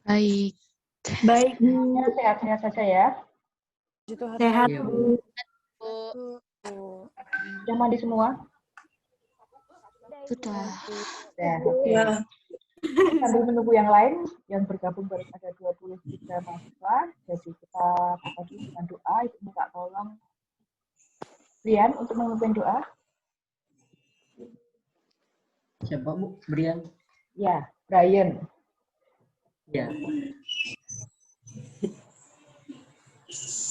Baik. Baik, Ya, sehat-sehat saja ya. sehat Iya, Bu. Bu. Sudah mandi semua? Sudah. Ya, oke. Ya. Sambil menunggu yang lain, yang bergabung baru ada 23 mahasiswa. Jadi kita buka dulu dengan doa. Ibu minta tolong Brian untuk memimpin doa. siapa Bu? Brian? Ya, Brian. Ya.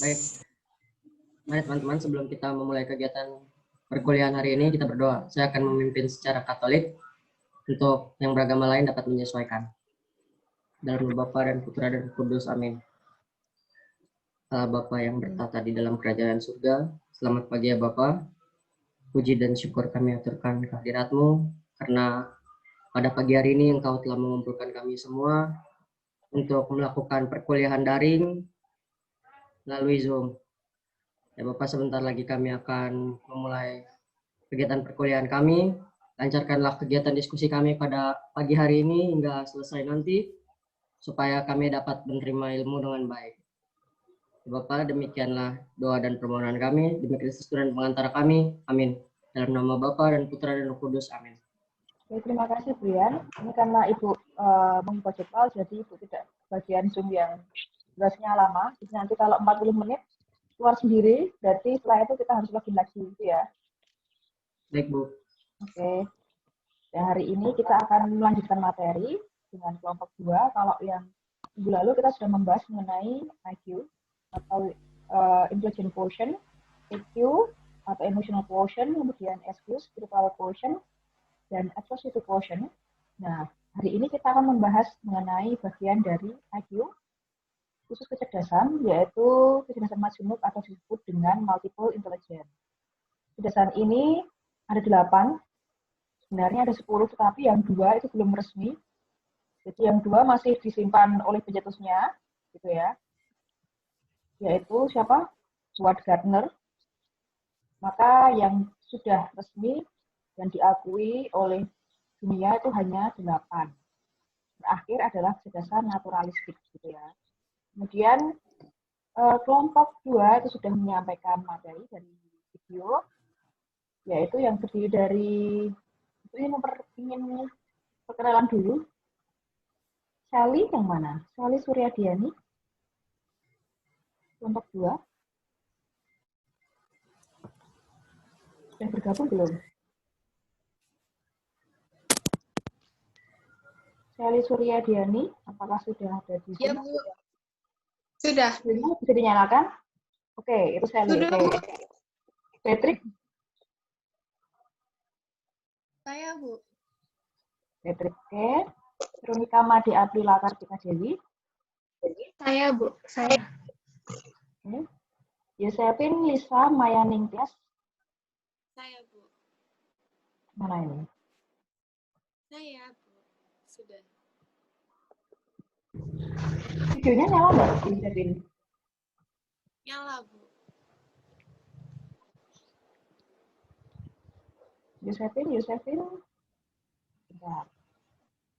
Baik. Mari teman-teman, sebelum kita memulai kegiatan perkuliahan hari ini, kita berdoa. Saya akan memimpin secara Katolik. Untuk yang beragama lain dapat menyesuaikan. Dalam nama Bapa dan Putra dan Kudus. Amin. Allah Bapa yang bertata di dalam kerajaan surga. Selamat pagi ya Bapa. Puji dan syukur kami aturkan kehadirat-Mu karena pada pagi hari ini Engkau telah mengumpulkan kami semua untuk melakukan perkuliahan daring melalui Zoom. Ya Bapak, sebentar lagi kami akan memulai kegiatan perkuliahan kami. Lancarkanlah kegiatan diskusi kami pada pagi hari ini hingga selesai nanti, supaya kami dapat menerima ilmu dengan baik. Ya Bapak, demikianlah doa dan permohonan kami, demi Kristus dan pengantara kami. Amin. Dalam nama Bapa dan Putra dan Roh Kudus. Amin. Oke, terima kasih Brian. Ini karena Ibu mengubah jadwal, jadi Ibu tidak bagian Zoom yang durasinya lama. Jadi nanti kalau 40 menit keluar sendiri, berarti setelah itu kita harus login lagi gitu ya. Baik Bu. Oke. Dan hari ini kita akan melanjutkan materi dengan kelompok 2. Kalau yang minggu lalu kita sudah membahas mengenai IQ atau intelligent quotient, EQ atau emotional quotient, kemudian SQ, spiritual quotient, dan expressive quotient. Nah, hari ini kita akan membahas mengenai bagian dari IQ, khusus kecerdasan, yaitu kecerdasan majemuk atau disebut dengan multiple intelligence. Kecerdasan ini ada 8. Sebenarnya ada 10, tetapi yang 2 itu belum resmi. Jadi yang 2 masih disimpan oleh pencetusnya, gitu ya. Yaitu siapa? Howard Gardner. Maka yang sudah resmi dan diakui oleh dunia itu hanya 8. Terakhir adalah kecerdasan naturalistik, gitu ya. Kemudian kelompok 2 itu sudah menyampaikan materi dari video, yaitu yang terdiri dari ingin perkenalan dulu. Sally yang mana? Sally Suryadiani. Kelompok 2. Sudah bergabung belum? Sally Suryadiani, apakah sudah ada di sini? Ya, Bu. Sudah. Bisa dinyalakan? Oke, itu Sally. Sudah, Oke. Bu. Patrick? Saya, Bu. Patrick, oke. Veronica Made Aprila Kartika Dewi. Saya, Bu. Saya. Oke. Yosefin Lisa Maya Ningtyas. Saya, Bu. Mana ini? Saya, Bu. Sudah. Videonya nyala nggak, Yosefin? Nyala, Bu. Yosefin. Bentar.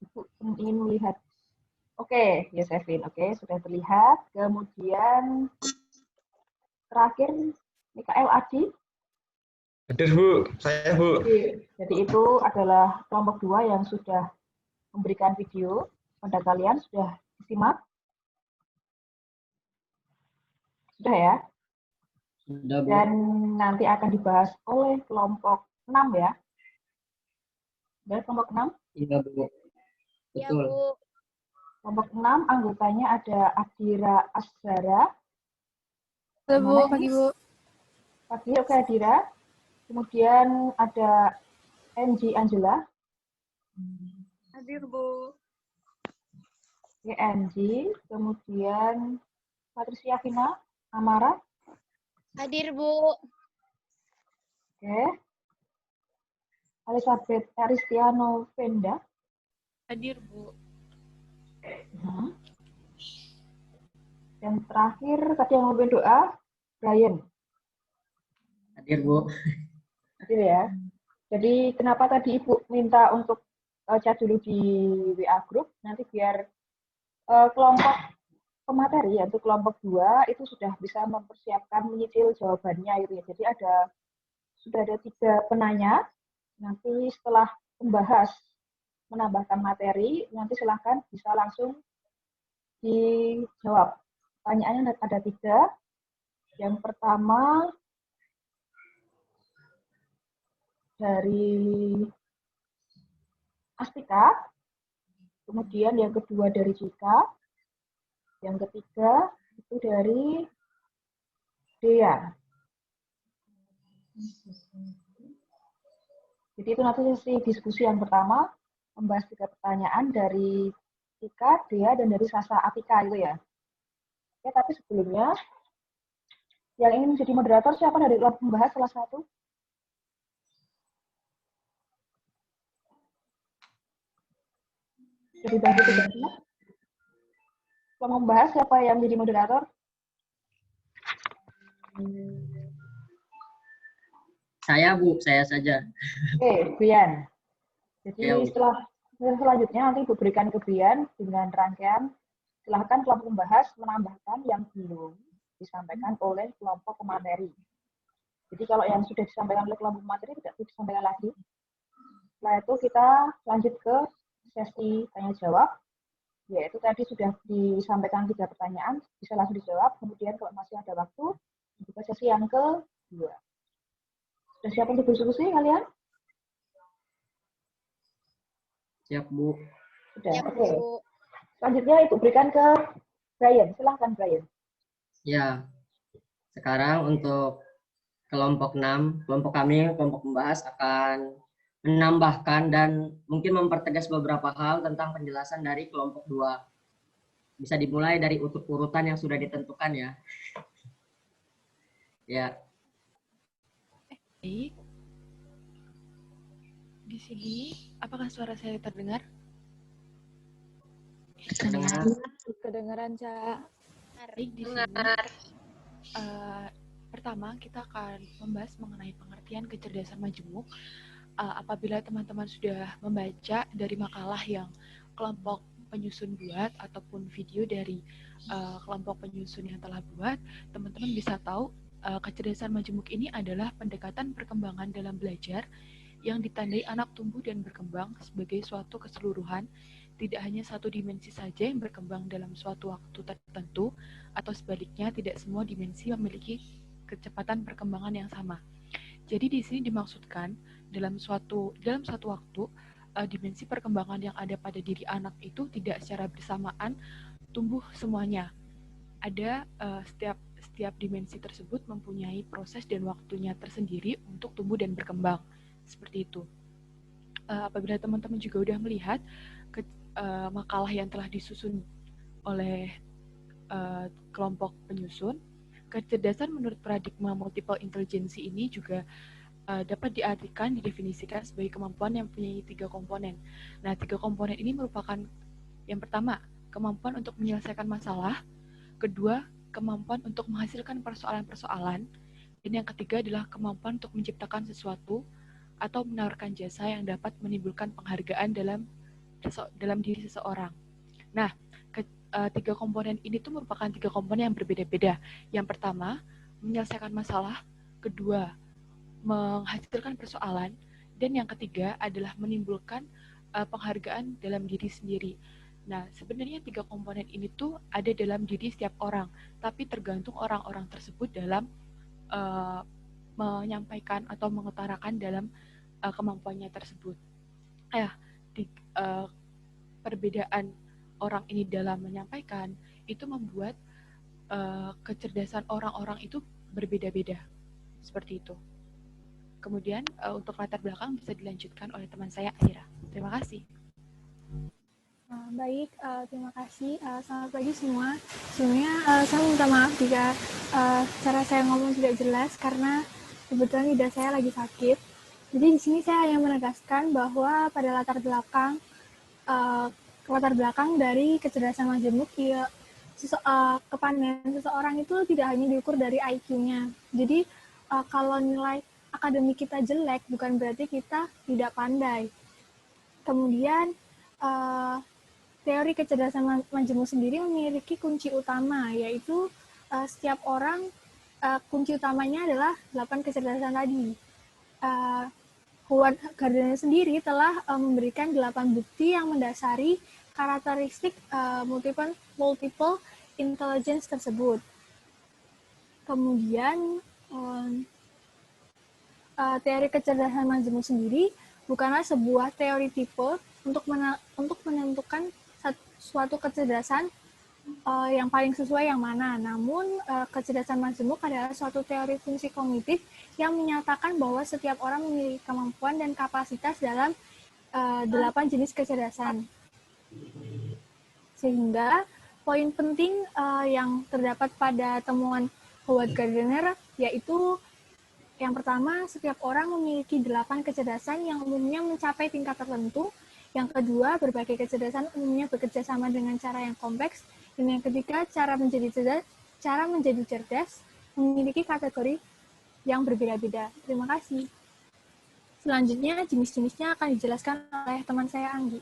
Ibu ingin melihat. Oke, Yosefin. Oke, sudah terlihat. Kemudian terakhir Mikael Adi. Hadir Bu, saya Bu. Jadi itu adalah kelompok 2 yang sudah memberikan video pada kalian. Sudah disimak? Sudah ya? Sudah Bu. Dan nanti akan dibahas oleh kelompok 6 ya. Dan kelompok 6? Iya Bu. Betul. Ya, Bu. Kelompok 6 anggotanya ada Adira Asgara. Halo, Bu. Mana Pagi, ini? Bu. Pagi, oke Adira. Kemudian ada Angie Angela. Hadir, Bu. Oke, Angie. Kemudian Patricia Vina Amara. Hadir, Bu. Oke. Elizabeth Aristiano Venda. Hadir, Bu. Dan terakhir tadi yang memimpin doa, Brian. Hadir Bu. Hadir ya. Jadi kenapa tadi Ibu minta untuk chat dulu di WA group, nanti biar kelompok pemateri, yaitu kelompok 2, itu sudah bisa mempersiapkan menyicil jawabannya gitu ya. Jadi sudah ada 3 penanya. Nanti setelah membahas menambahkan materi, nanti silahkan bisa langsung dijawab. Pertanyaannya ada 3. Yang pertama dari Astika, kemudian yang kedua dari Cika, yang ketiga itu dari Dea. Jadi itu nanti sesi diskusi yang pertama, membahas 3 pertanyaan dari Cika, Dea, dan dari Sasa Atika itu ya. Oke, tapi sebelumnya, yang ingin menjadi moderator siapa dari kelompok membahas salah satu? Jadi bagi tugasnya. Kelompok membahas siapa yang menjadi moderator? Saya Bu, saya saja. Oke, Brian. Jadi Ya, Bu. selanjutnya nanti Ibu berikan ke Brian dengan rangkaian silahkan kelompok membahas menambahkan yang belum disampaikan oleh kelompok pemateri. Jadi kalau yang sudah disampaikan oleh kelompok pemateri tidak perlu disampaikan lagi. Setelah itu kita lanjut ke sesi tanya jawab, yaitu tadi sudah disampaikan 3 pertanyaan, bisa langsung dijawab. Kemudian kalau masih ada waktu, buka sesi yang kedua. Sudah siap untuk diskusi kalian? Siap Bu. Sudah. Siap, Oke. Bu. Selanjutnya Ibu berikan ke Brian. Silahkan Brian. Ya, sekarang untuk kelompok 6, kelompok kami, kelompok membahas akan menambahkan dan mungkin mempertegas beberapa hal tentang penjelasan dari kelompok 2. Bisa dimulai dari urutan yang sudah ditentukan ya. Ya, Baik. Di sini, apakah suara saya terdengar? terdengar. Kedengaran, Cak. Baik, di sini. Pertama, kita akan membahas mengenai pengertian kecerdasan majemuk. Apabila teman-teman sudah membaca dari makalah yang kelompok penyusun buat ataupun video dari kelompok penyusun yang telah buat, teman-teman bisa tahu kecerdasan majemuk ini adalah pendekatan perkembangan dalam belajar yang ditandai anak tumbuh dan berkembang sebagai suatu keseluruhan, tidak hanya satu dimensi saja yang berkembang dalam suatu waktu tertentu, atau sebaliknya tidak semua dimensi memiliki kecepatan perkembangan yang sama. Jadi di sini dimaksudkan dalam suatu waktu dimensi perkembangan yang ada pada diri anak itu tidak secara bersamaan tumbuh semuanya. Ada setiap dimensi tersebut mempunyai proses dan waktunya tersendiri untuk tumbuh dan berkembang. Seperti itu. Apabila teman-teman juga sudah melihat makalah yang telah disusun oleh kelompok penyusun, kecerdasan menurut paradigma multiple intelligence ini juga dapat diartikan, didefinisikan sebagai kemampuan yang mempunyai 3 komponen. Nah, 3 komponen ini merupakan yang pertama, kemampuan untuk menyelesaikan masalah, kedua, kemampuan untuk menghasilkan persoalan-persoalan, dan yang ketiga adalah kemampuan untuk menciptakan sesuatu atau menawarkan jasa yang dapat menimbulkan penghargaan dalam diri seseorang. Nah, 3 komponen ini tuh merupakan 3 komponen yang berbeda-beda. Yang pertama, menyelesaikan masalah, kedua, menghasilkan persoalan, dan yang ketiga adalah menimbulkan penghargaan dalam diri sendiri. Nah, sebenarnya 3 komponen ini tuh ada dalam diri setiap orang, tapi tergantung orang-orang tersebut dalam menyampaikan atau mengutarakan dalam kemampuannya tersebut. Perbedaan orang ini dalam menyampaikan itu membuat kecerdasan orang-orang itu berbeda-beda. Seperti itu. Kemudian untuk latar belakang bisa dilanjutkan oleh teman saya Aira. Terima kasih. Baik, terima kasih. Selamat pagi semua. Sebelumnya saya minta maaf jika cara saya ngomong tidak jelas karena kebetulan lidah saya lagi sakit. Jadi di sini saya hanya menegaskan bahwa pada latar belakang dari kecerdasan majemuk, kepandaian seseorang itu tidak hanya diukur dari IQ-nya. Jadi kalau nilai akademik kita jelek bukan berarti kita tidak pandai. Kemudian teori kecerdasan majemuk sendiri memiliki kunci utama, yaitu setiap orang, kunci utamanya adalah 8 kecerdasan tadi. Howard Gardner sendiri telah memberikan 8 bukti yang mendasari karakteristik multiple intelligence tersebut. Kemudian, teori kecerdasan majemuk sendiri bukanlah sebuah teori tipe untuk menentukan suatu kecerdasan yang paling sesuai yang mana. Namun, kecerdasan majemuk adalah suatu teori fungsi kognitif yang menyatakan bahwa setiap orang memiliki kemampuan dan kapasitas dalam 8 jenis kecerdasan. Sehingga, poin penting yang terdapat pada temuan Howard Gardner yaitu yang pertama, setiap orang memiliki 8 kecerdasan yang umumnya mencapai tingkat tertentu. Yang kedua, berbagai kecerdasan umumnya bekerja sama dengan cara yang kompleks. Dan yang ketiga, cara menjadi cerdas memiliki kategori yang berbeda-beda. Terima kasih. Selanjutnya, jenis-jenisnya akan dijelaskan oleh teman saya, Anggi.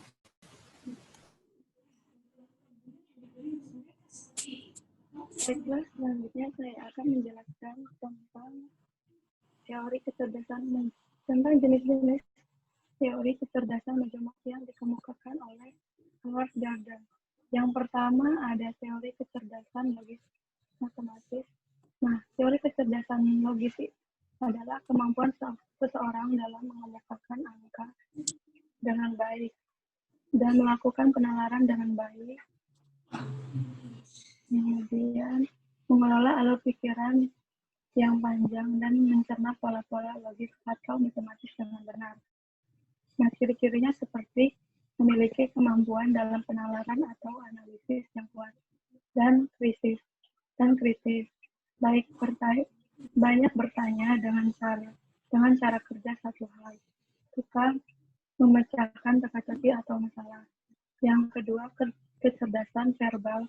Baiklah, selanjutnya saya akan menjelaskan tentang jenis-jenis teori kecerdasan majemuk yang dikemukakan oleh Howard Gardner. Yang pertama ada teori kecerdasan logis matematis. Nah, teori kecerdasan logis adalah kemampuan seseorang dalam mengemukakan angka dengan baik dan melakukan penalaran dengan baik. Kemudian mengelola alur pikiran yang panjang dan mencerna pola-pola logis atau matematis dengan benar. Nah, ciri-cirinya seperti memiliki kemampuan dalam penalaran atau analisis yang kuat dan kritis. Banyak bertanya dengan cara kerja satu hal. Suka memecahkan teka-teki atau masalah. Yang kedua, kecerdasan verbal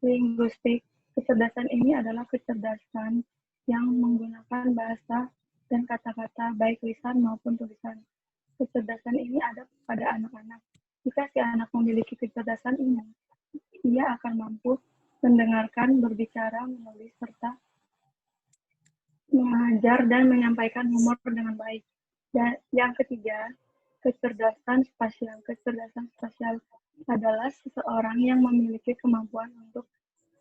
linguistik. Kecerdasan ini adalah kecerdasan yang menggunakan bahasa dan kata-kata baik lisan maupun tulisan. Kecerdasan ini ada pada anak-anak. Jika si anak memiliki kecerdasan ini, ia akan mampu mendengarkan, berbicara, menulis, serta mengajar dan menyampaikan humor dengan baik. Dan yang ketiga, kecerdasan spasial. Kecerdasan spasial adalah seseorang yang memiliki kemampuan untuk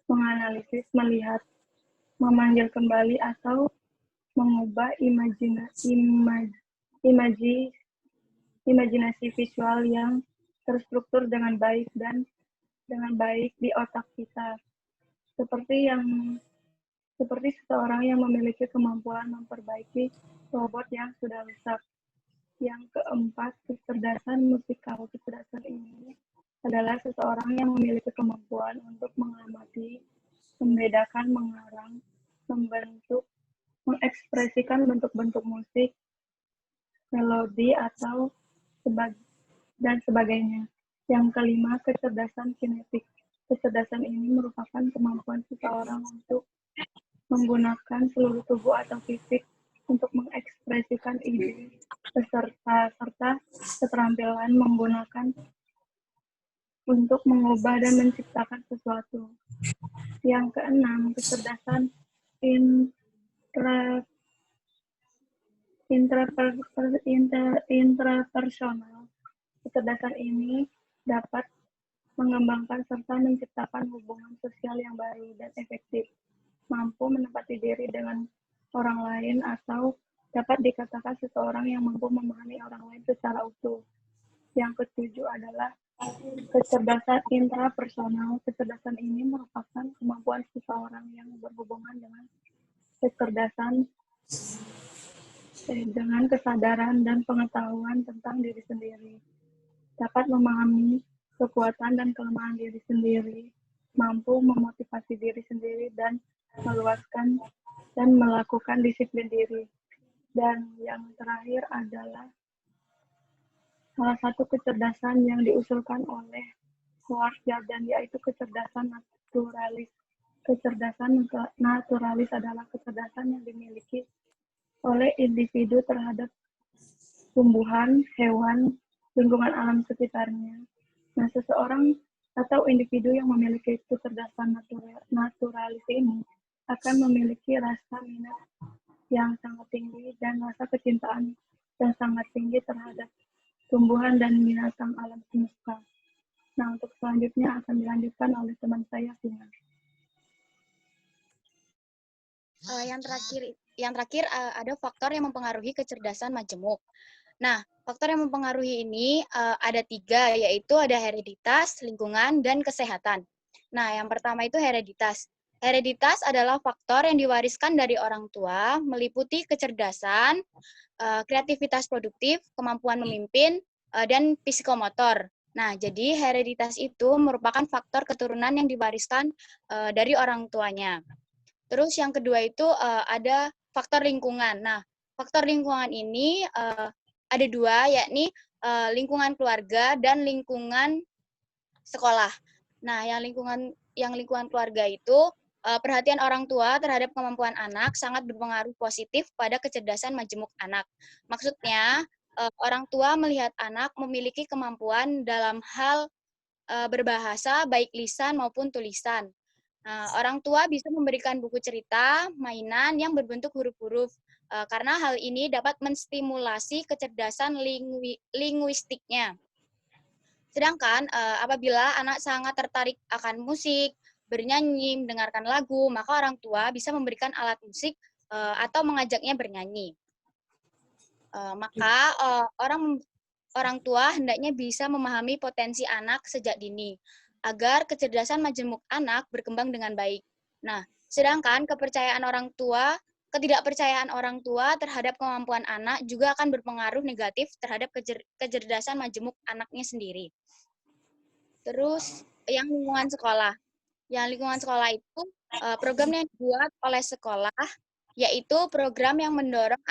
menganalisis, melihat, memanggil kembali, atau mengubah imajinasi visual yang terstruktur dengan baik di otak kita. Seperti seseorang yang memiliki kemampuan memperbaiki robot yang sudah rusak. Yang keempat, kecerdasan musikal. Kecerdasan ini adalah seseorang yang memiliki kemampuan untuk mengamati, membedakan, mengarang, mengekspresikan bentuk-bentuk musik, melodi, atau dan sebagainya. Yang kelima, kecerdasan kinetik. Kecerdasan ini merupakan kemampuan seseorang untuk menggunakan seluruh tubuh atau fisik untuk mengekspresikan ide, serta keterampilan menggunakan untuk mengubah dan menciptakan sesuatu. Yang keenam, kecerdasan intrapersonal. Kecerdasan ini dapat mengembangkan serta menciptakan hubungan sosial yang baru dan efektif, mampu menempati diri dengan orang lain, atau dapat dikatakan seseorang yang mampu memahami orang lain secara utuh. Yang ketujuh adalah kecerdasan intrapersonal. Kecerdasan ini merupakan kemampuan seseorang yang berhubungan dengan dengan kesadaran dan pengetahuan tentang diri sendiri, dapat memahami kekuatan dan kelemahan diri sendiri, mampu memotivasi diri sendiri dan meluaskan dan melakukan disiplin diri. Dan yang terakhir adalah salah satu kecerdasan yang diusulkan oleh Howard Gardner, yaitu kecerdasan naturalis. Kecerdasan naturalis adalah kecerdasan yang dimiliki oleh individu terhadap tumbuhan, hewan, lingkungan alam sekitarnya. Nah, seseorang atau individu yang memiliki kecerdasan naturalis ini akan memiliki rasa minat yang sangat tinggi dan rasa kecintaan yang sangat tinggi terhadap tumbuhan dan binatang alam semesta. Nah, untuk selanjutnya akan dilanjutkan oleh teman saya, Vina. Yang terakhir ada faktor yang mempengaruhi kecerdasan majemuk. Nah, faktor yang mempengaruhi ini ada 3, yaitu ada hereditas, lingkungan, dan kesehatan. Nah, yang pertama itu hereditas. Hereditas adalah faktor yang diwariskan dari orang tua, meliputi kecerdasan, kreativitas produktif, kemampuan memimpin, dan psikomotor. Nah, jadi hereditas itu merupakan faktor keturunan yang diwariskan dari orang tuanya. Terus yang kedua itu ada faktor lingkungan. Nah, faktor lingkungan ini ada 2, yakni lingkungan keluarga dan lingkungan sekolah. Nah, yang lingkungan keluarga itu perhatian orang tua terhadap kemampuan anak sangat berpengaruh positif pada kecerdasan majemuk anak. Maksudnya, orang tua melihat anak memiliki kemampuan dalam hal berbahasa, baik lisan maupun tulisan. Nah, orang tua bisa memberikan buku cerita, mainan yang berbentuk huruf-huruf, karena hal ini dapat menstimulasi kecerdasan linguistiknya. Sedangkan apabila anak sangat tertarik akan musik, bernyanyi, mendengarkan lagu, maka orang tua bisa memberikan alat musik atau mengajaknya bernyanyi. Maka orang tua hendaknya bisa memahami potensi anak sejak dini, agar kecerdasan majemuk anak berkembang dengan baik. Nah, sedangkan ketidakpercayaan orang tua terhadap kemampuan anak juga akan berpengaruh negatif terhadap kecerdasan majemuk anaknya sendiri. Terus, yang lingkungan sekolah. Yang lingkungan sekolah itu program yang dibuat oleh sekolah, yaitu program yang mendorong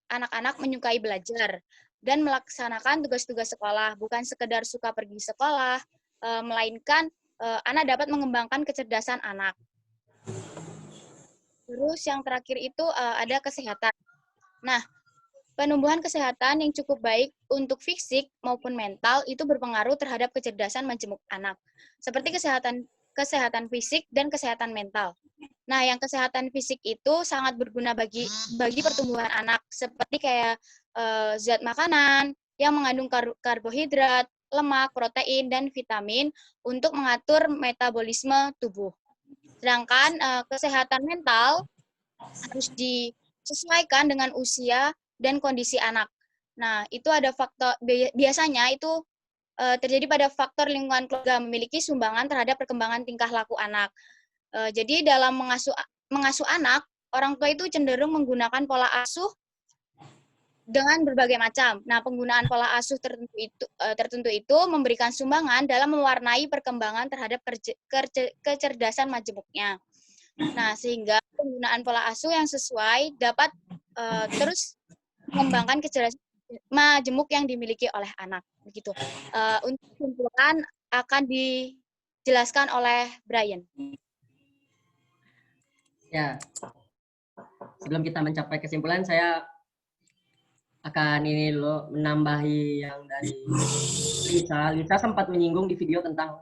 anak-anak menyukai belajar dan melaksanakan tugas-tugas sekolah, bukan sekedar suka pergi sekolah, melainkan anak dapat mengembangkan kecerdasan anak. Terus yang terakhir itu ada kesehatan. Nah, penumbuhan kesehatan yang cukup baik untuk fisik maupun mental itu berpengaruh terhadap kecerdasan majemuk anak, seperti kesehatan fisik dan kesehatan mental. Nah, yang kesehatan fisik itu sangat berguna bagi pertumbuhan anak, seperti kayak zat makanan yang mengandung karbohidrat, lemak, protein, dan vitamin untuk mengatur metabolisme tubuh. Sedangkan kesehatan mental harus disesuaikan dengan usia dan kondisi anak. Nah, itu ada faktor, biasanya itu terjadi pada faktor lingkungan keluarga memiliki sumbangan terhadap perkembangan tingkah laku anak. Jadi dalam mengasuh anak, orang tua itu cenderung menggunakan pola asuh dengan berbagai macam. Nah, penggunaan pola asuh tertentu itu memberikan sumbangan dalam mewarnai perkembangan terhadap kecerdasan majemuknya. Nah, sehingga penggunaan pola asuh yang sesuai dapat terus mengembangkan kecerdasan majemuk yang dimiliki oleh anak. Begitu. Untuk kesimpulan akan dijelaskan oleh Brian. Ya, sebelum kita mencapai kesimpulan, saya akan ini dulu menambahi yang dari Lisa. Lisa sempat menyinggung di video tentang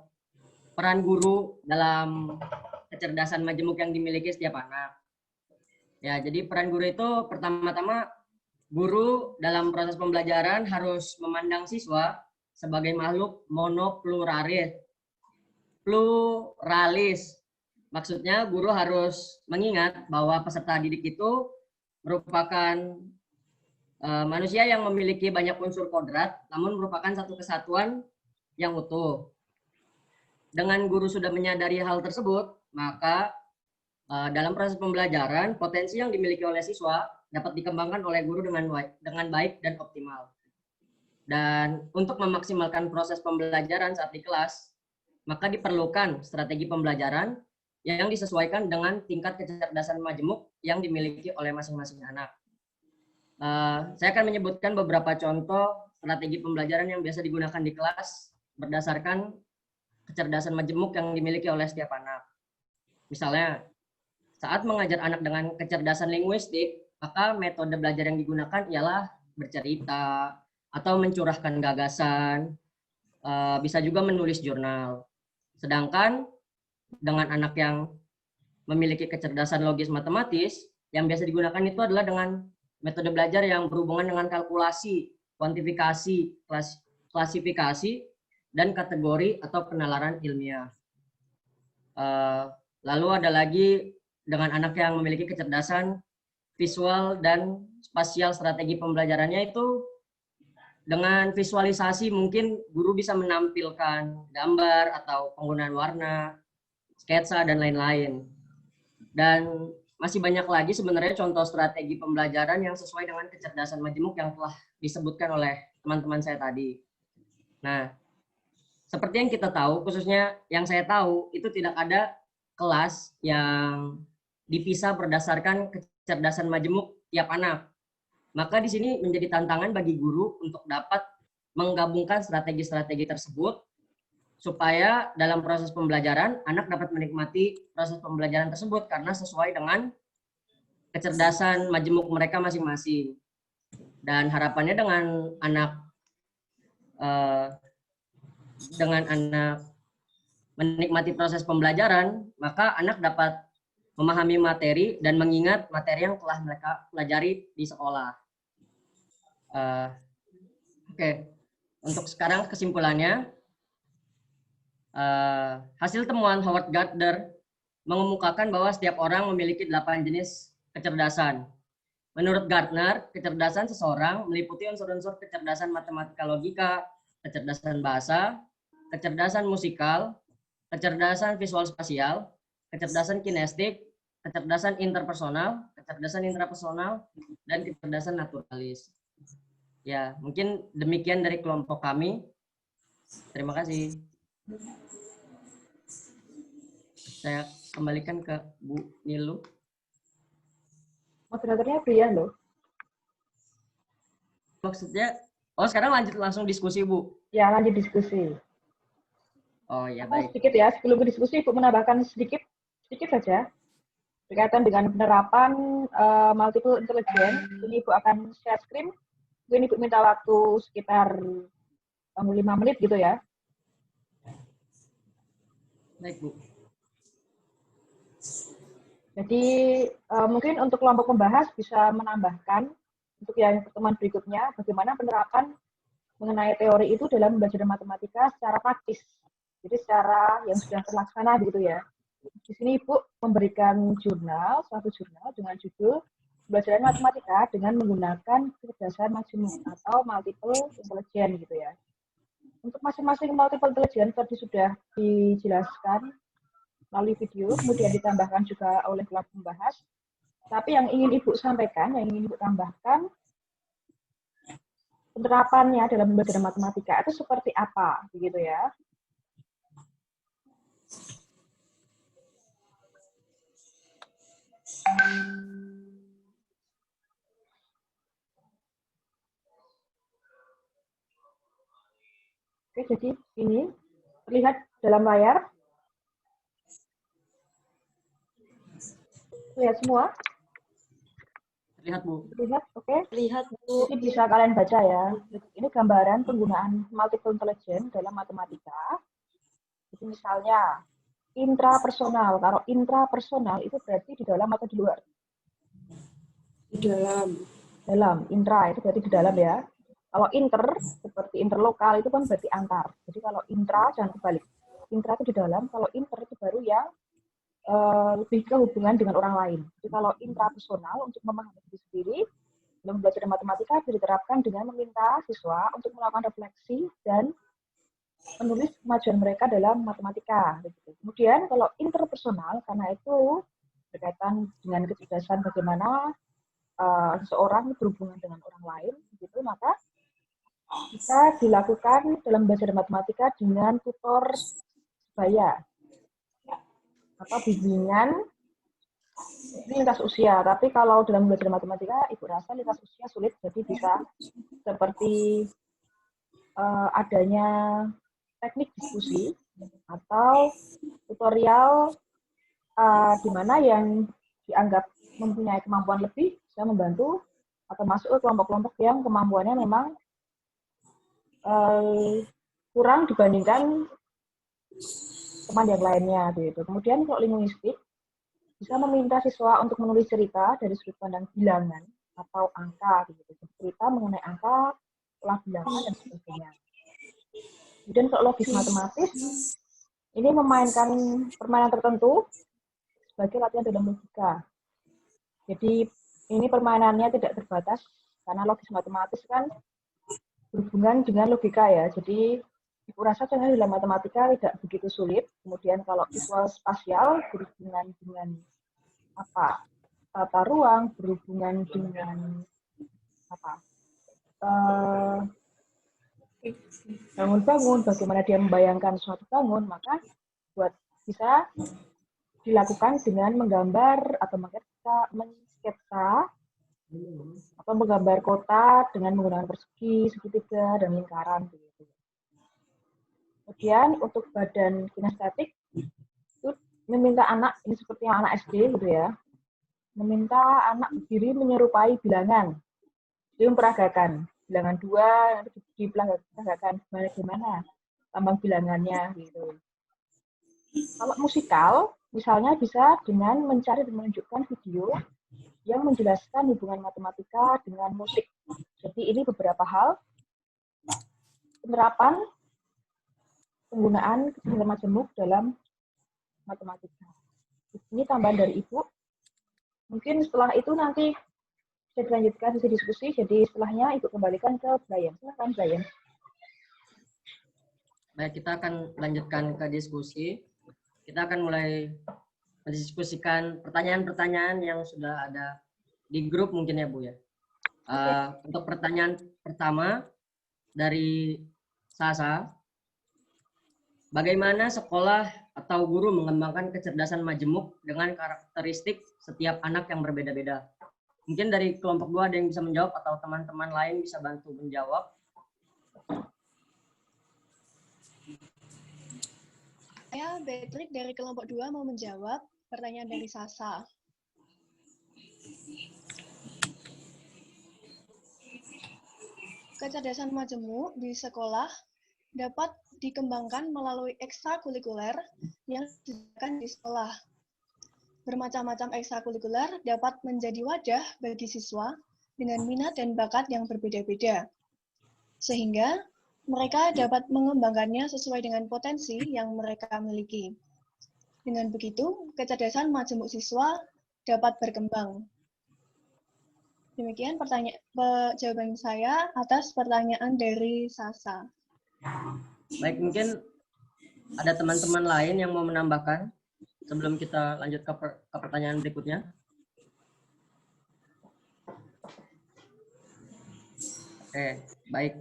peran guru dalam kecerdasan majemuk yang dimiliki setiap anak. Ya, jadi peran guru itu pertama-tama guru dalam proses pembelajaran harus memandang siswa sebagai makhluk pluralis. Maksudnya guru harus mengingat bahwa peserta didik itu merupakan manusia yang memiliki banyak unsur kodrat, namun merupakan satu kesatuan yang utuh. Dengan guru sudah menyadari hal tersebut, maka dalam proses pembelajaran, potensi yang dimiliki oleh siswa dapat dikembangkan oleh guru dengan baik dan optimal. Dan untuk memaksimalkan proses pembelajaran saat di kelas, maka diperlukan strategi pembelajaran yang disesuaikan dengan tingkat kecerdasan majemuk yang dimiliki oleh masing-masing anak. Saya akan menyebutkan beberapa contoh strategi pembelajaran yang biasa digunakan di kelas berdasarkan kecerdasan majemuk yang dimiliki oleh setiap anak. Misalnya, saat mengajar anak dengan kecerdasan linguistik, maka metode belajar yang digunakan ialah bercerita atau mencurahkan gagasan, bisa juga menulis jurnal. Sedangkan dengan anak yang memiliki kecerdasan logis matematis, yang biasa digunakan itu adalah dengan metode belajar yang berhubungan dengan kalkulasi, kuantifikasi, klasifikasi, dan kategori atau penalaran ilmiah. Lalu ada lagi dengan anak yang memiliki kecerdasan visual dan spasial. Strategi pembelajarannya itu dengan visualisasi, mungkin guru bisa menampilkan gambar atau penggunaan warna, sketsa, dan lain-lain. Dan masih banyak lagi sebenarnya contoh strategi pembelajaran yang sesuai dengan kecerdasan majemuk yang telah disebutkan oleh teman-teman saya tadi. Nah, seperti yang kita tahu, khususnya yang saya tahu, itu tidak ada kelas yang dipisah berdasarkan kecerdasan majemuk tiap anak. Maka di sini menjadi tantangan bagi guru untuk dapat menggabungkan strategi-strategi tersebut supaya dalam proses pembelajaran anak dapat menikmati proses pembelajaran tersebut karena sesuai dengan kecerdasan majemuk mereka masing-masing. Dan harapannya dengan anak menikmati proses pembelajaran, maka anak dapat memahami materi dan mengingat materi yang telah mereka pelajari di sekolah. Oke. Untuk sekarang kesimpulannya, hasil temuan Howard Gardner mengemukakan bahwa setiap orang memiliki 8 jenis kecerdasan. Menurut Gardner, kecerdasan seseorang meliputi unsur-unsur kecerdasan matematika logika, kecerdasan bahasa, kecerdasan musikal, kecerdasan visual spasial, kecerdasan kinestik, kecerdasan interpersonal, kecerdasan intrapersonal, dan kecerdasan naturalis. Ya, mungkin demikian dari kelompok kami. Terima kasih. Saya kembalikan ke Bu Nilu. Moderatornya Brian loh. Maksudnya, sekarang lanjut langsung diskusi, Bu. Ya, lanjut diskusi. Oh ya, baik. Sedikit ya, sebelum diskusi Ibu menambahkan sedikit saja berkaitan dengan penerapan multiple intelligence. Ini Ibu akan share screen. Mungkin Ibu minta waktu sekitar 5 menit gitu ya. Baik, Bu. Jadi mungkin untuk kelompok pembahas bisa menambahkan untuk yang pertemuan berikutnya bagaimana penerapan mengenai teori itu dalam belajar matematika secara praktis. Jadi secara yang sudah terlaksana gitu ya. Di sini Ibu memberikan suatu jurnal dengan judul Pembelajaran Matematika dengan menggunakan kecerdasan majemuk atau multiple intelligence gitu ya. Untuk masing-masing multiple intelligence tadi sudah dijelaskan melalui video, kemudian ditambahkan juga oleh kelompok pembahas. Tapi yang ingin Ibu sampaikan, yang ingin Ibu tambahkan, penerapannya dalam belajar matematika itu seperti apa, begitu ya? Oke, jadi ini terlihat dalam layar. Lihat semua? Terlihat, Bu. Terlihat, oke? Lihat, Bu. Ini bisa kalian baca ya. Ini gambaran penggunaan multiple intelligence dalam matematika. Jadi misalnya, intrapersonal. Kalau intrapersonal itu berarti di dalam atau di luar? Di dalam. Dalam, intra itu berarti di dalam ya. Kalau inter, seperti interlokal itu kan berarti antar. Jadi kalau intra, jangan kebalik. Intra itu di dalam, kalau inter itu baru yang lebih ke hubungan dengan orang lain. Jadi kalau intrapersonal untuk memahami diri sendiri, dalam belajar matematika bisa diterapkan dengan meminta siswa untuk melakukan refleksi dan menulis kemajuan mereka dalam matematika. Kemudian kalau interpersonal, karena itu berkaitan dengan kecerdasan bagaimana seseorang berhubungan dengan orang lain, gitu, maka bisa dilakukan dalam belajar matematika dengan tutor sebaya atau bimbingan lintas usia. Tapi kalau dalam belajar matematika, Ibu rasa lintas usia sulit, jadi bisa seperti adanya teknik diskusi atau tutorial di mana yang dianggap mempunyai kemampuan lebih bisa membantu atau masuk ke kelompok-kelompok yang kemampuannya memang kurang dibandingkan teman yang lainnya gitu. Kemudian kalau linguistik bisa meminta siswa untuk menulis cerita dari sudut pandang bilangan atau angka gitu. Cerita mengenai angka, pola bilangan dan sebagainya. Kemudian kalau logis matematis ini memainkan permainan tertentu sebagai latihan dalam logika. Jadi ini permainannya tidak terbatas karena logis matematis kan berhubungan dengan logika ya. Jadi Ibu rasa sebenarnya dalam matematika tidak begitu sulit. Kemudian kalau visual spasial berhubungan dengan apa? Tata ruang, berhubungan dengan apa? Bangun-bangun, bagaimana dia membayangkan suatu bangun, maka buat bisa dilakukan dengan menggambar atau mensketsa atau menggambar kota dengan menggunakan persegi, segitiga, dan lingkaran. Begitu. Kemudian untuk badan kinestetik itu meminta anak, ini seperti yang anak SD gitu ya, meminta anak berdiri menyerupai bilangan. Jadi memperagakan bilangan 2, nanti diperagakan gimana lambang bilangannya gitu. Kalau musikal, misalnya bisa dengan mencari dan menunjukkan video yang menjelaskan hubungan matematika dengan musik. Jadi ini beberapa hal penerapan penggunaan kecerdasan majemuk dalam matematika. Ini tambahan dari Ibu. Mungkin setelah itu nanti bisa dilanjutkan sesi diskusi. Jadi setelahnya Ibu kembalikan ke Brian. Silakan Brian. Baik, kita akan lanjutkan ke diskusi. Kita akan mulai mendiskusikan pertanyaan-pertanyaan yang sudah ada di grup mungkin ya Bu ya. Untuk pertanyaan pertama dari Sasa, bagaimana sekolah atau guru mengembangkan kecerdasan majemuk dengan karakteristik setiap anak yang berbeda-beda? Mungkin dari kelompok 2 ada yang bisa menjawab atau teman-teman lain bisa bantu menjawab. Saya Beatrix dari kelompok 2 mau menjawab pertanyaan dari Sasa. Kecerdasan majemuk di sekolah dapat dikembangkan melalui ekstrakurikuler yang disediakan di sekolah. Bermacam-macam ekstrakurikuler dapat menjadi wadah bagi siswa dengan minat dan bakat yang berbeda-beda, sehingga mereka dapat mengembangkannya sesuai dengan potensi yang mereka miliki. Dengan begitu, kecerdasan majemuk siswa dapat berkembang. Demikian jawaban saya atas pertanyaan dari Sasa. Baik, mungkin ada teman-teman lain yang mau menambahkan sebelum kita lanjut ke pertanyaan berikutnya. Oke, baik.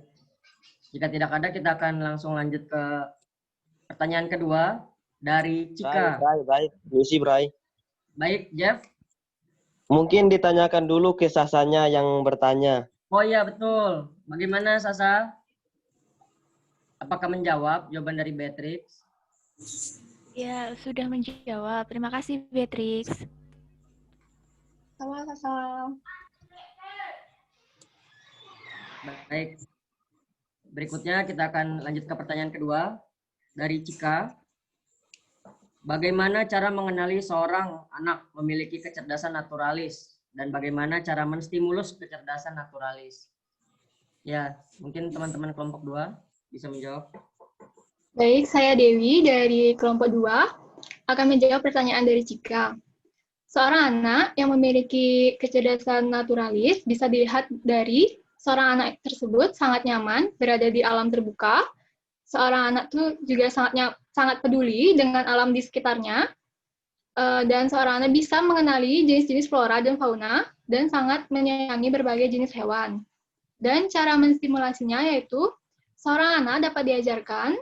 Jika tidak ada, kita akan langsung lanjut ke pertanyaan kedua dari Cika. Baik. Lucy, Bray. Baik, Jeff. Mungkin ditanyakan dulu ke Sasanya yang bertanya. Oh iya, betul. Bagaimana Sasa? Apakah menjawab jawaban dari Beatrix? Ya, sudah menjawab. Terima kasih, Beatrix. Sama-sama. Baik. Berikutnya kita akan lanjut ke pertanyaan kedua dari Cika. Bagaimana cara mengenali seorang anak memiliki kecerdasan naturalis dan bagaimana cara menstimulus kecerdasan naturalis? Ya, mungkin teman-teman kelompok 2 bisa menjawab. Baik, saya Dewi dari kelompok 2 akan menjawab pertanyaan dari Cika. Seorang anak yang memiliki kecerdasan naturalis bisa dilihat dari seorang anak tersebut sangat nyaman berada di alam terbuka. Seorang anak itu juga sangat peduli dengan alam di sekitarnya. Dan seorang anak bisa mengenali jenis-jenis flora dan fauna dan sangat menyayangi berbagai jenis hewan. Dan cara menstimulasinya yaitu seorang anak dapat diajarkan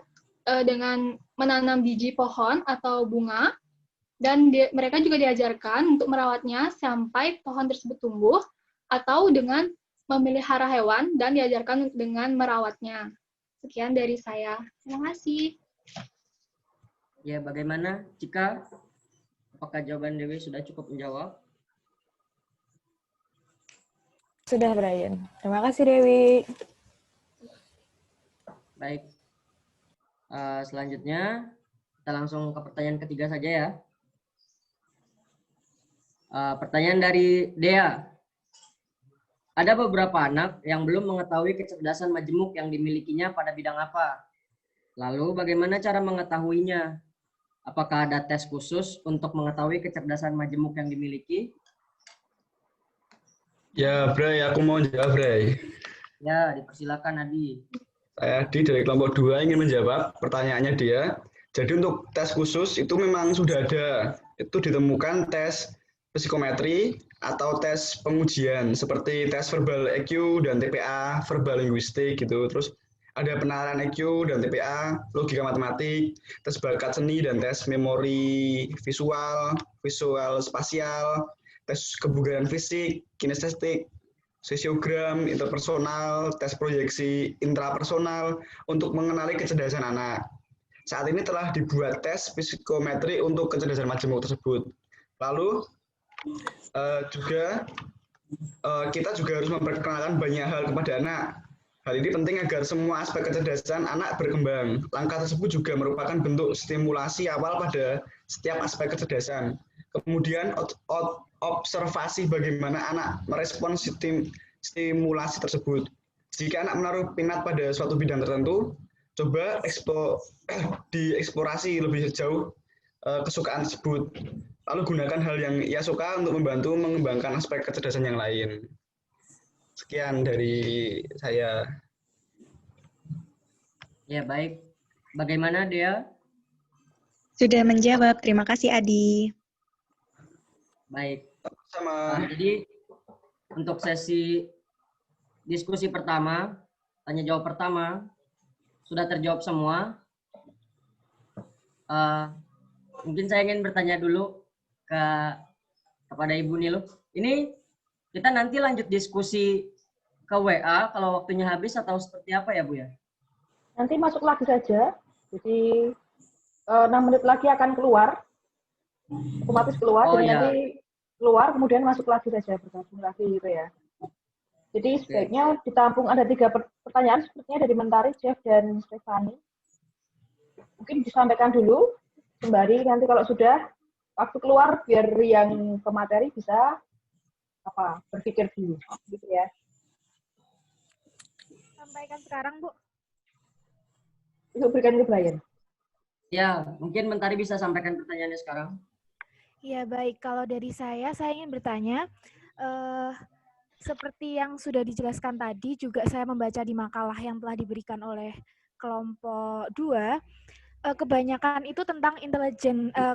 dengan menanam biji pohon atau bunga, dan mereka juga diajarkan untuk merawatnya sampai pohon tersebut tumbuh, atau dengan memelihara hewan dan diajarkan dengan merawatnya. Sekian dari saya. Terima kasih. Ya, bagaimana Cika? Apakah jawaban Dewi sudah cukup menjawab? Sudah, Brian. Terima kasih, Dewi. Baik. Selanjutnya Kita langsung ke pertanyaan ketiga saja ya. Pertanyaan dari Dea. Ada beberapa anak yang belum mengetahui kecerdasan majemuk yang dimilikinya pada bidang apa. Lalu bagaimana cara mengetahuinya? Apakah ada tes khusus untuk mengetahui kecerdasan majemuk yang dimiliki? Ya, Bray, aku mau jawab, Bray. Ya, dipersilakan Adi. Saya Adi dari kelompok 2 ingin menjawab pertanyaannya dia. Jadi untuk tes khusus itu memang sudah ada. Itu ditemukan tes psikometri atau tes pengujian seperti tes verbal EQ dan TPA, verbal linguistik gitu. Terus ada penalaran EQ dan TPA, logika matematik, tes bakat seni dan tes memori visual, visual spasial, tes kebugaran fisik, kinestetik, sosiogram, interpersonal, tes proyeksi intrapersonal untuk mengenali kecerdasan anak. Saat ini telah dibuat tes psikometri untuk kecerdasan majemuk tersebut. Lalu kita juga harus memperkenalkan banyak hal kepada anak. Hal ini penting agar semua aspek kecerdasan anak berkembang. Langkah tersebut juga merupakan bentuk stimulasi awal pada setiap aspek kecerdasan. Kemudian observasi bagaimana anak merespon stimulasi tersebut. Jika anak menaruh minat pada suatu bidang tertentu, coba dieksplorasi lebih jauh kesukaan tersebut. Lalu gunakan hal yang ia suka untuk membantu mengembangkan aspek kecerdasan yang lain. Sekian dari saya. Ya, baik. Bagaimana Dea? Sudah menjawab. Terima kasih, Adi. Baik. Sama. Jadi untuk sesi diskusi pertama, tanya jawab pertama, sudah terjawab semua. Mungkin saya ingin bertanya dulu kepada Ibu Nilu. Ini kita nanti lanjut diskusi ke WA kalau waktunya habis atau seperti apa ya Bu ya? Nanti masuk lagi saja. Jadi 6 menit lagi akan keluar. Otomatis keluar. Jadi nanti keluar kemudian masuk lagi saja, bergabung lagi gitu ya. Jadi sebaiknya ditampung ada 3 pertanyaan sepertinya dari Mentari, Jeff, dan Stefani. Mungkin disampaikan dulu, sembari nanti kalau sudah waktu keluar biar yang ke materi bisa berpikir dulu, gitu ya. Sampaikan sekarang, Bu. Itu berikan ke Brian. Ya, mungkin Mentari bisa sampaikan pertanyaannya sekarang. Ya, baik. Kalau dari saya ingin bertanya, seperti yang sudah dijelaskan tadi, juga saya membaca di makalah yang telah diberikan oleh kelompok 2, kebanyakan itu tentang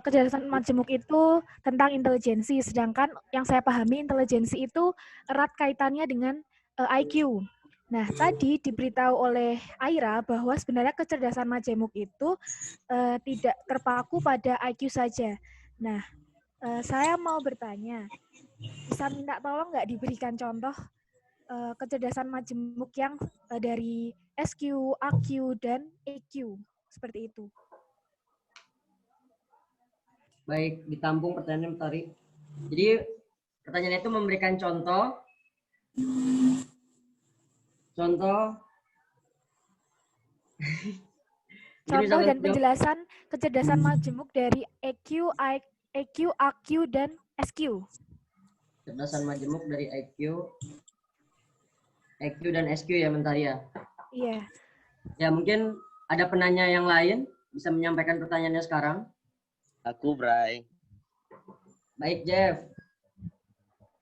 kecerdasan majemuk itu tentang intelijensi, sedangkan yang saya pahami intelijensi itu erat kaitannya dengan IQ. Nah, tadi diberitahu oleh Aira bahwa sebenarnya kecerdasan majemuk itu tidak terpaku pada IQ saja. Nah, saya mau bertanya, bisa minta tolong nggak diberikan contoh kecerdasan majemuk yang dari SQ, AQ, dan EQ, seperti itu. Baik, ditampung pertanyaan Mentari. Jadi pertanyaan itu memberikan contoh dan penjelasan kecerdasan majemuk dari EQ, AQ, dan SQ. Kecerdasan majemuk dari EQ dan SQ ya, Mentari ya? Iya. Ya, mungkin ada penanya yang lain bisa menyampaikan pertanyaannya sekarang. Aku, Bray. Baik, Jeff.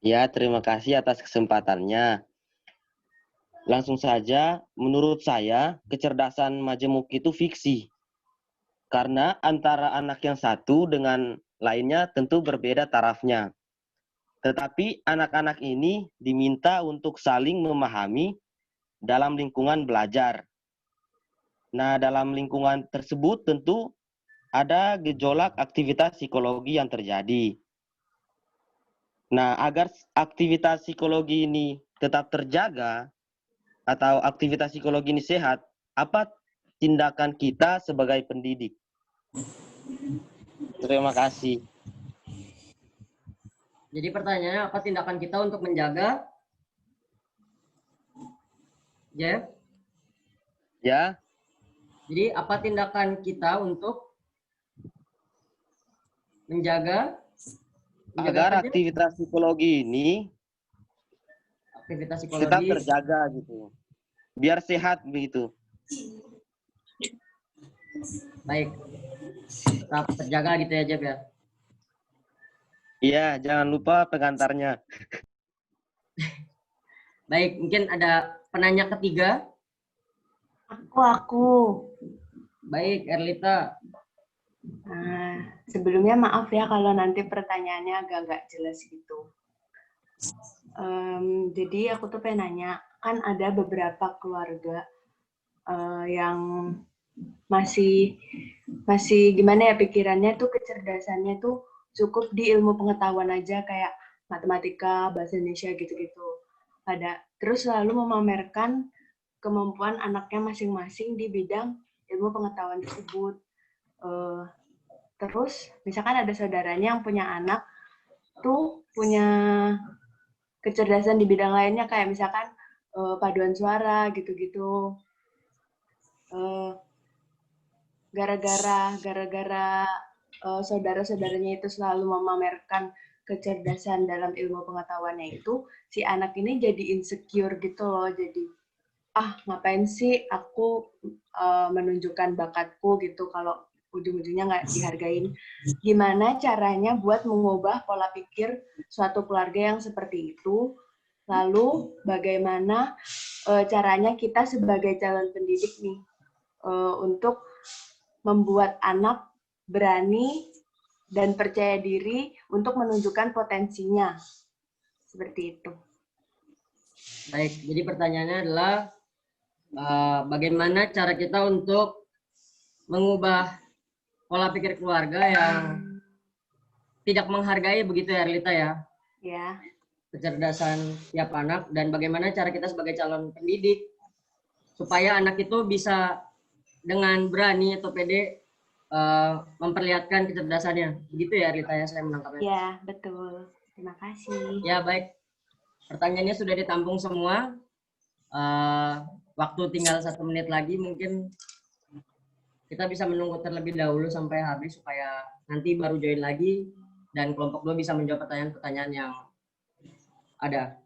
Ya, terima kasih atas kesempatannya. Langsung saja, menurut saya, kecerdasan majemuk itu fiksi. Karena antara anak yang satu dengan lainnya tentu berbeda tarafnya. Tetapi anak-anak ini diminta untuk saling memahami dalam lingkungan belajar. Nah, dalam lingkungan tersebut tentu ada gejolak aktivitas psikologi yang terjadi. Nah, agar aktivitas psikologi ini tetap terjaga atau aktivitas psikologi ini sehat, apa tindakan kita sebagai pendidik? Terima kasih. Jadi pertanyaannya, apa tindakan kita untuk menjaga? Jeff? Ya. Jadi apa tindakan kita untuk menjaga agar apa aja? aktivitas psikologi ini Aktivitas tetap psikologi. terjaga gitu. Biar sehat begitu. Baik. Tetap terjaga gitu ya, Jeb ya. Iya, jangan lupa pengantarnya. Baik, mungkin ada penanya ketiga. Aku. Baik, Erlita. Sebelumnya maaf ya kalau nanti pertanyaannya agak nggak jelas gitu. Jadi aku tuh pengen nanya, kan ada beberapa keluarga yang masih gimana ya pikirannya tuh, kecerdasannya tuh cukup di ilmu pengetahuan aja, kayak matematika, bahasa Indonesia gitu-gitu. Terus selalu memamerkan kemampuan anaknya masing-masing di bidang ilmu pengetahuan tersebut. Terus misalkan ada saudaranya yang punya anak tuh punya kecerdasan di bidang lainnya, kayak misalkan paduan suara gitu-gitu. Gara-gara saudara-saudaranya itu selalu memamerkan kecerdasan dalam ilmu pengetahuannya itu, si anak ini jadi insecure gitu loh. Jadi ngapain sih aku menunjukkan bakatku gitu kalau ujung-ujungnya nggak dihargain. Gimana caranya buat mengubah pola pikir suatu keluarga yang seperti itu? Lalu bagaimana caranya kita sebagai calon pendidik nih untuk membuat anak berani dan percaya diri untuk menunjukkan potensinya. Seperti itu. Baik, jadi pertanyaannya adalah bagaimana cara kita untuk mengubah pola pikir keluarga yang tidak menghargai, begitu ya, Erlita ya? Ya. Kecerdasan tiap anak, dan bagaimana cara kita sebagai calon pendidik supaya anak itu bisa dengan berani atau pede memperlihatkan kecerdasannya. Begitu ya, Erlita ya, saya menangkapnya? Ya, betul. Terima kasih. Ya, baik. Pertanyaannya sudah ditampung semua. Waktu tinggal 1 menit lagi, mungkin kita bisa menunggu terlebih dahulu sampai habis supaya nanti baru join lagi dan kelompok 2 bisa menjawab pertanyaan-pertanyaan yang ada.